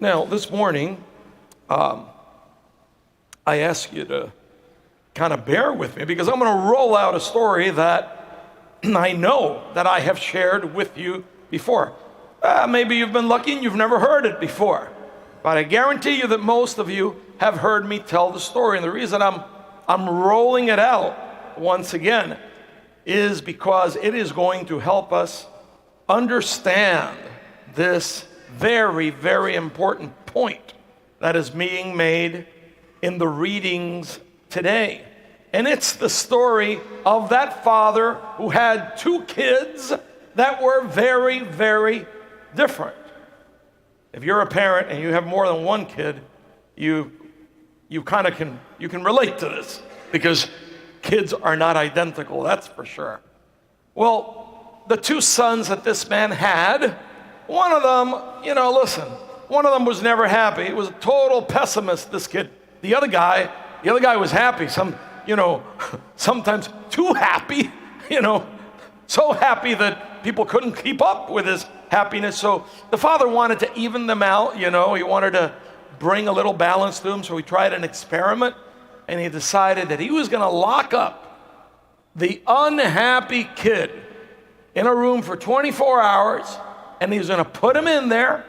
Now, this morning, I ask you to kind of bear with me because I'm going to roll out a story that I know that I have shared with you before. Maybe you've been lucky and you've never heard it before, but I guarantee you that most of you have heard me tell the story. And the reason I'm rolling it out once again is because it is going to help us understand this very, very important point that is being made in the readings today. And it's the story of that father who had two kids that were very, very different. If you're a parent and you have more than one kid, you can relate to this because kids are not identical, that's for sure. Well, the two sons that this man had, one of them, one of them was never happy. He was a total pessimist, this kid. The other guy was happy. Sometimes too happy, so happy that people couldn't keep up with his happiness. So the father wanted to even them out, he wanted to bring a little balance to them. So he tried an experiment and he decided that he was going to lock up the unhappy kid in a room for 24 hours. And he was going to put him in there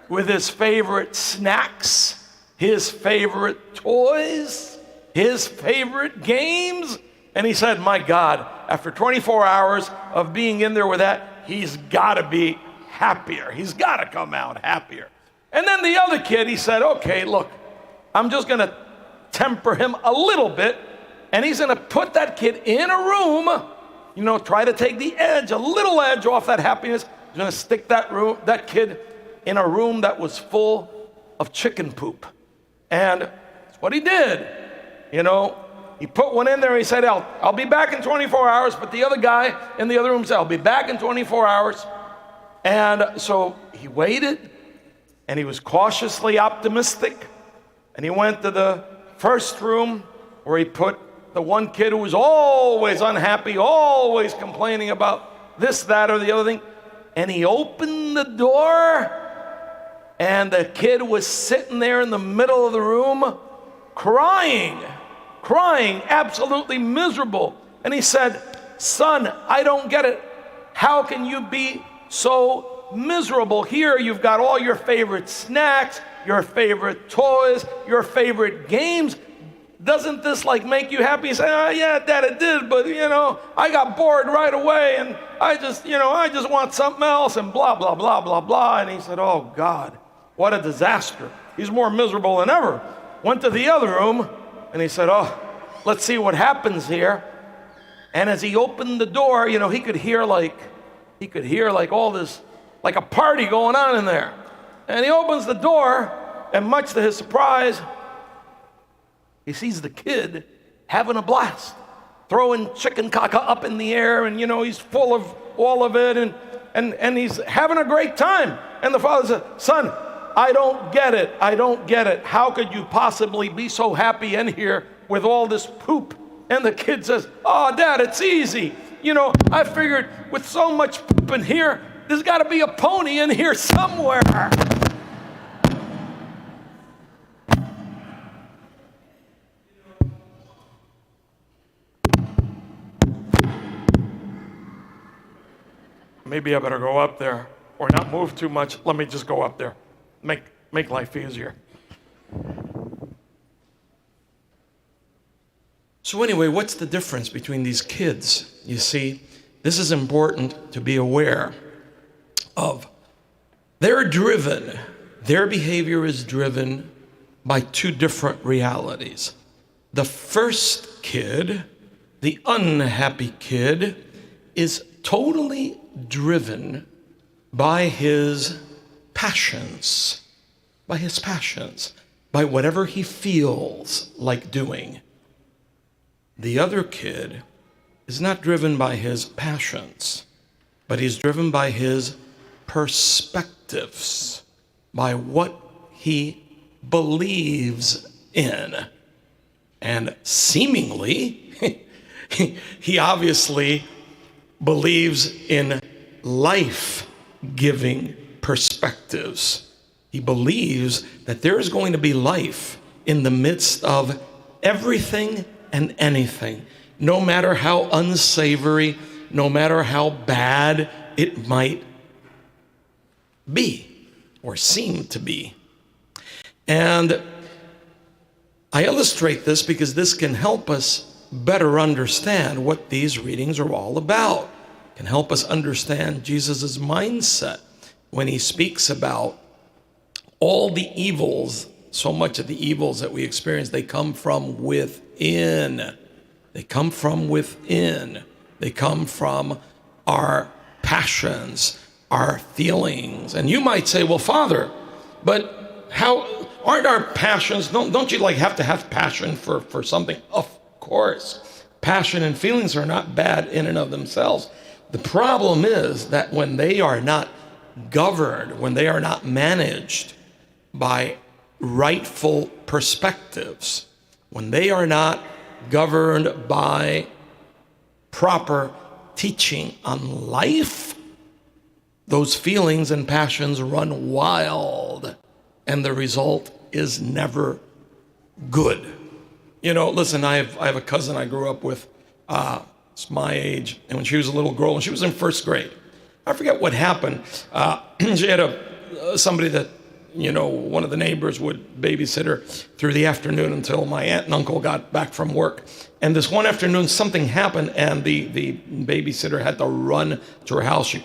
with his favorite snacks, his favorite toys, his favorite games. And he said, my God, after 24 hours of being in there with that, he's got to be happier. He's got to come out happier. And then the other kid, he said, okay, look, I'm just going to temper him a little bit. And he's going to put that kid in a room, try to take the edge, a little edge off that happiness. He's going to stick that kid in a room that was full of chicken poop. And that's what he did. He put one in there. He said, I'll be back in 24 hours. But the other guy in the other room said, I'll be back in 24 hours. And so he waited, and he was cautiously optimistic. And he went to the first room where he put the one kid who was always unhappy, always complaining about this, that, or the other thing. And he opened the door, and the kid was sitting there in the middle of the room, crying, absolutely miserable. And he said, son, I don't get it. How can you be so miserable? Here you've got all your favorite snacks, your favorite toys, your favorite games. Doesn't this make you happy? You say, oh yeah, Dad, it did, but I got bored right away, and I just want something else, and blah, blah, blah, blah, blah. And he said, oh God, what a disaster. He's more miserable than ever. Went to the other room, and he said, oh, let's see what happens here. And as he opened the door, he could hear all this, like a party going on in there. And he opens the door, and much to his surprise, he sees the kid having a blast, throwing chicken caca up in the air, and he's full of all of it, and he's having a great time. And the father said, son, I don't get it. How could you possibly be so happy in here with all this poop? And the kid says, oh, Dad, it's easy. I figured with so much poop in here, there's got to be a pony in here somewhere. Maybe I better go up there or not move too much. Let me just go up there. Make life easier. So anyway, what's the difference between these kids? You see, this is important to be aware of. Their behavior is driven by two different realities. The first kid, the unhappy kid, is totally driven by his passions, by whatever he feels like doing. The other kid is not driven by his passions, but he's driven by his perspectives, by what he believes in. And seemingly, he obviously believes in life-giving perspectives. He believes that there is going to be life in the midst of everything and anything, no matter how unsavory, no matter how bad it might be or seem to be. And I illustrate this because this can help us better understand what these readings are all about. It can help us understand Jesus' mindset when he speaks about all the evils. So much of the evils that we experience, they come from within. They come from within. They come from our passions, our feelings. And you might say, well, Father, but how aren't our passions, don't you have to have passion for something? Of course. Passion and feelings are not bad in and of themselves. The problem is that when they are not governed, when they are not managed by rightful perspectives, when they are not governed by proper teaching on life, those feelings and passions run wild, and the result is never good. Listen, I have a cousin I grew up with. It's my age, and when she was a little girl, and she was in first grade, I forget what happened. She had somebody that one of the neighbors would babysit her through the afternoon until my aunt and uncle got back from work. And this one afternoon, something happened, and the babysitter had to run to her house. She,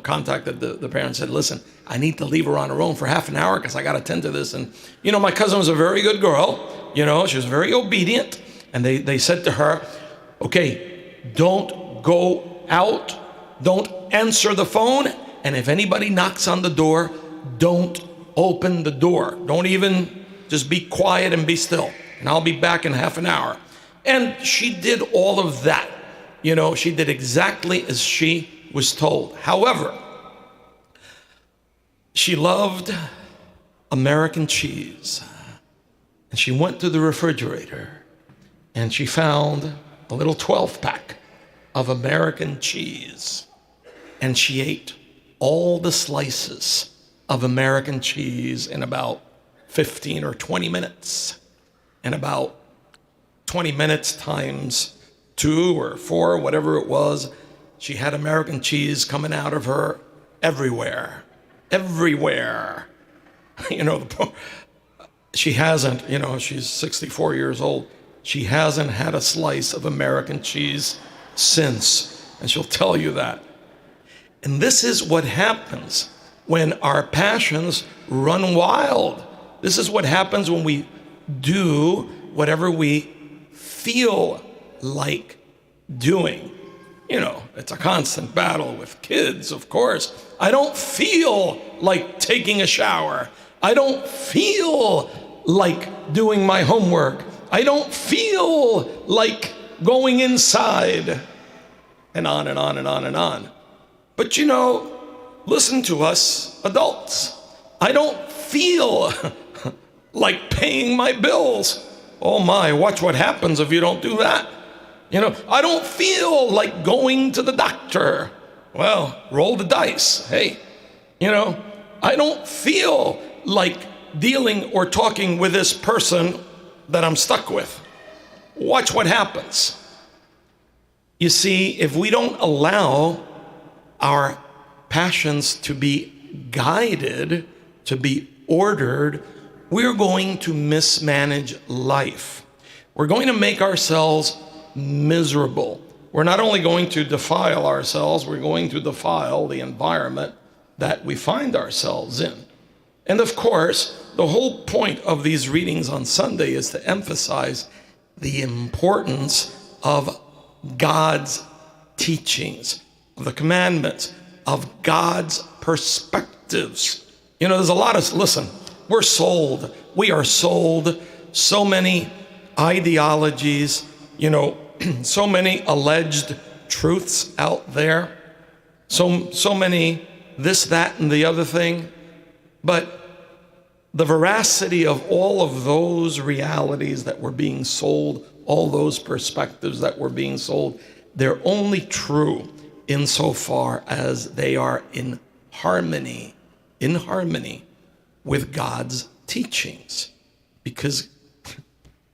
contacted the parents, said, listen, I need to leave her on her own for half an hour because I got to tend to this. And, my cousin was a very good girl. She was very obedient. And they said to her, okay, don't go out. Don't answer the phone. And if anybody knocks on the door, don't open the door. Don't even, just be quiet and be still. And I'll be back in half an hour. And she did all of that. She did exactly as she was told. However, she loved American cheese. And she went to the refrigerator and she found a little 12-pack of American cheese. And she ate all the slices of American cheese in about 15 or 20 minutes. And about 20 minutes times 2 or 4, whatever it was, she had American cheese coming out of her everywhere. Everywhere. She hasn't, she's 64 years old. She hasn't had a slice of American cheese since. And she'll tell you that. And this is what happens when our passions run wild. This is what happens when we do whatever we feel like doing. It's a constant battle with kids, of course. I don't feel like taking a shower. I don't feel like doing my homework. I don't feel like going inside. And on and on and on and on. But listen to us adults. I don't feel like paying my bills. Oh my, watch what happens if you don't do that. I don't feel like going to the doctor. Well, roll the dice. Hey, I don't feel like dealing or talking with this person that I'm stuck with. Watch what happens. You see, if we don't allow our passions to be guided, to be ordered, we're going to mismanage life. We're going to make ourselves miserable. We're not only going to defile ourselves, we're going to defile the environment that we find ourselves in. And of course, the whole point of these readings on Sunday is to emphasize the importance of God's teachings, of the commandments, of God's perspectives. There's a lot of, listen, we're sold. We are sold so many ideologies, so many alleged truths out there, so many this, that, and the other thing. But the veracity of all of those realities that were being sold, all those perspectives that were being sold, they're only true insofar as they are in harmony with God's teachings because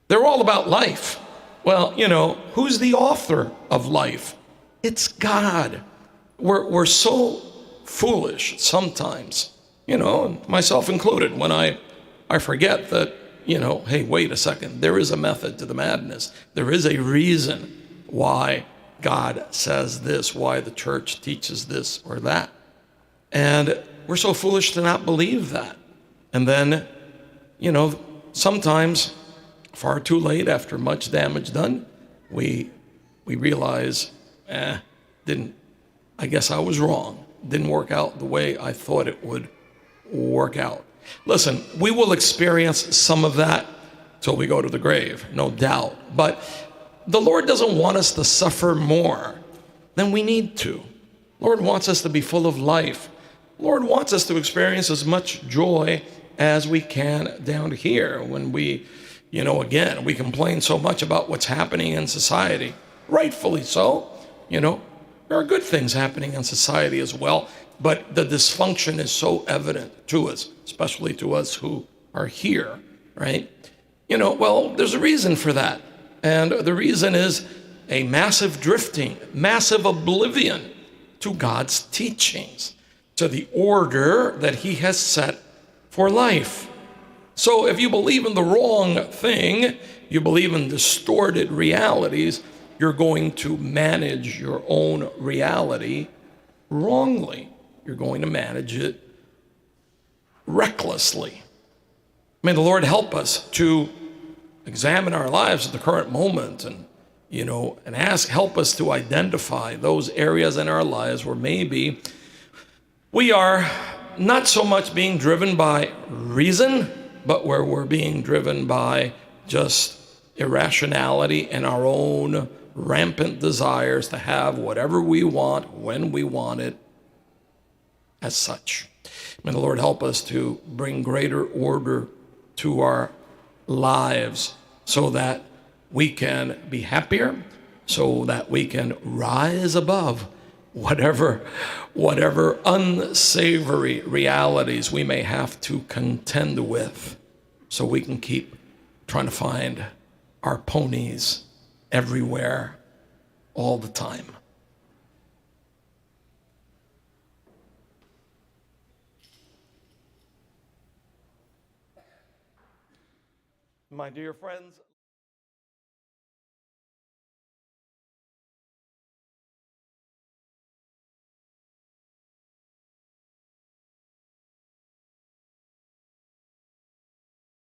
they're all about life. Well, who's the author of life? It's God. We're so foolish sometimes, and myself included, when I forget that, hey, wait a second, there is a method to the madness. There is a reason why God says this, why the church teaches this or that. And we're so foolish to not believe that. And then, sometimes far too late, after much damage done, we realize, I guess I was wrong. Didn't work out the way I thought it would work out. Listen, we will experience some of that till we go to the grave, no doubt. But the Lord doesn't want us to suffer more than we need to. Lord wants us to be full of life. Lord wants us to experience as much joy as we can down here when we, again, we complain so much about what's happening in society. Rightfully so. There are good things happening in society as well, but the dysfunction is so evident to us, especially to us who are here, right? Well, there's a reason for that. And the reason is a massive drifting, massive oblivion to God's teachings, to the order that he has set for life. So if you believe in the wrong thing, you believe in distorted realities, you're going to manage your own reality wrongly. You're going to manage it recklessly. May the Lord help us to examine our lives at the current moment and help us to identify those areas in our lives where maybe we are not so much being driven by reason, but where we're being driven by just irrationality and our own rampant desires to have whatever we want, when we want it, as such. May the Lord help us to bring greater order to our lives so that we can be happier, so that we can rise above whatever unsavory realities we may have to contend with, so we can keep trying to find our ponies everywhere all the time. My dear friends,